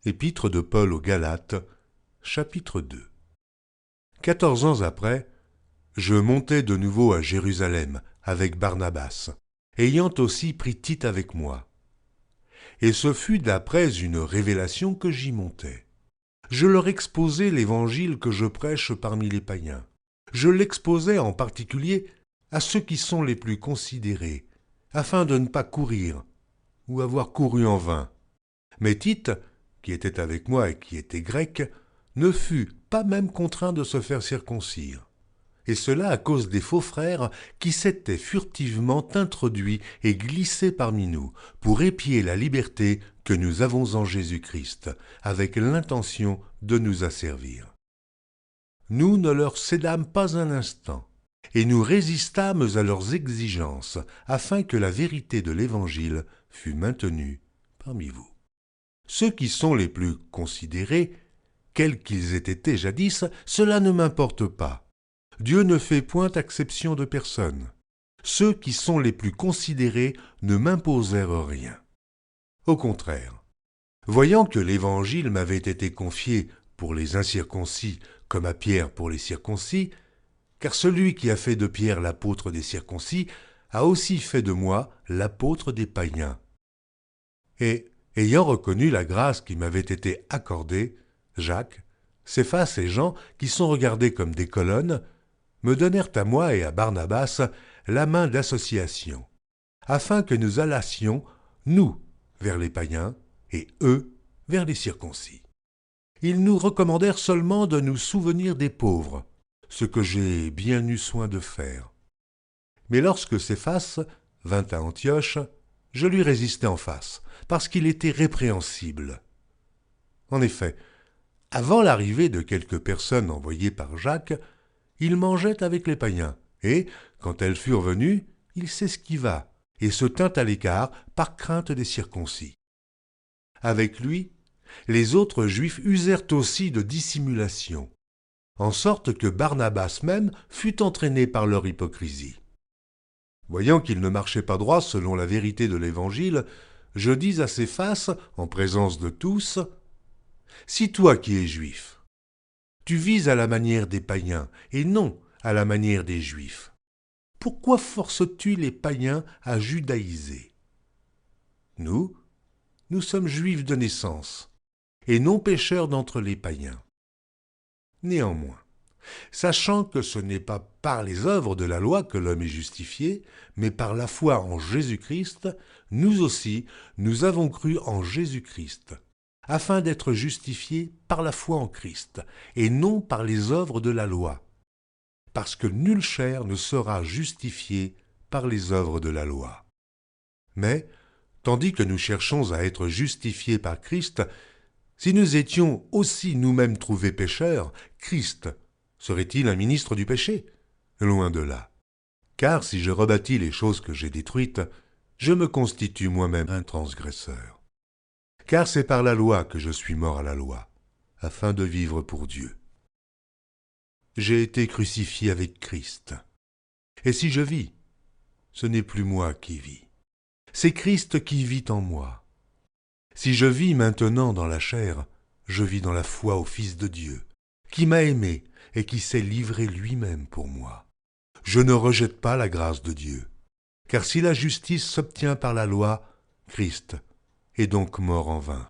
Épître de Paul aux Galates, chapitre 2. 14 ans après, je montai de nouveau à Jérusalem avec Barnabas, ayant aussi pris Tite avec moi. Et ce fut d'après une révélation que j'y montai. Je leur exposai l'évangile que je prêche parmi les païens. Je l'exposai en particulier à ceux qui sont les plus considérés, afin de ne pas courir ou avoir couru en vain. Mais Tite, qui était avec moi et qui était grec, ne fut pas même contraint de se faire circoncire. Et cela à cause des faux frères qui s'étaient furtivement introduits et glissés parmi nous pour épier la liberté que nous avons en Jésus-Christ, avec l'intention de nous asservir. Nous ne leur cédâmes pas un instant, et nous résistâmes à leurs exigences, afin que la vérité de l'Évangile fût maintenue parmi vous. Ceux qui sont les plus considérés, quels qu'ils aient été jadis, cela ne m'importe pas. Dieu ne fait point exception de personne. Ceux qui sont les plus considérés ne m'imposèrent rien. Au contraire, voyant que l'Évangile m'avait été confié pour les incirconcis comme à Pierre pour les circoncis, car celui qui a fait de Pierre l'apôtre des circoncis a aussi fait de moi l'apôtre des païens. Et, ayant reconnu la grâce qui m'avait été accordée, Jacques, Céphas et Jean, qui sont regardés comme des colonnes, me donnèrent à moi et à Barnabas la main d'association, afin que nous allassions, nous, vers les païens, et eux, vers les circoncis. Ils nous recommandèrent seulement de nous souvenir des pauvres, ce que j'ai bien eu soin de faire. Mais lorsque Céphas vint à Antioche, je lui résistai en face, parce qu'il était répréhensible. En effet, avant l'arrivée de quelques personnes envoyées par Jacques, il mangeait avec les païens, et, quand elles furent venues, il s'esquiva et se tint à l'écart par crainte des circoncis. Avec lui, les autres Juifs usèrent aussi de dissimulation, en sorte que Barnabas même fut entraîné par leur hypocrisie. Voyant qu'il ne marchait pas droit selon la vérité de l'Évangile, je dis à Céphas, en présence de tous, « Si toi qui es juif, tu vises à la manière des païens et non à la manière des Juifs, pourquoi forces-tu les païens à judaïser? Nous sommes juifs de naissance, et non pécheurs d'entre les païens. Néanmoins, sachant que ce n'est pas par les œuvres de la loi que l'homme est justifié, mais par la foi en Jésus-Christ, nous aussi, nous avons cru en Jésus-Christ, afin d'être justifiés par la foi en Christ, et non par les œuvres de la loi, parce que nulle chair ne sera justifiée par les œuvres de la loi. Mais, tandis que nous cherchons à être justifiés par Christ, si nous étions aussi nous-mêmes trouvés pécheurs, Christ serait-il un ministre du péché? Loin de là. Car si je rebâtis les choses que j'ai détruites, je me constitue moi-même un transgresseur. Car c'est par la loi que je suis mort à la loi, afin de vivre pour Dieu. J'ai été crucifié avec Christ. Et si je vis, ce n'est plus moi qui vis. C'est Christ qui vit en moi. Si je vis maintenant dans la chair, je vis dans la foi au Fils de Dieu, qui m'a aimé et qui s'est livré lui-même pour moi. Je ne rejette pas la grâce de Dieu, car si la justice s'obtient par la loi, Christ est donc mort en vain.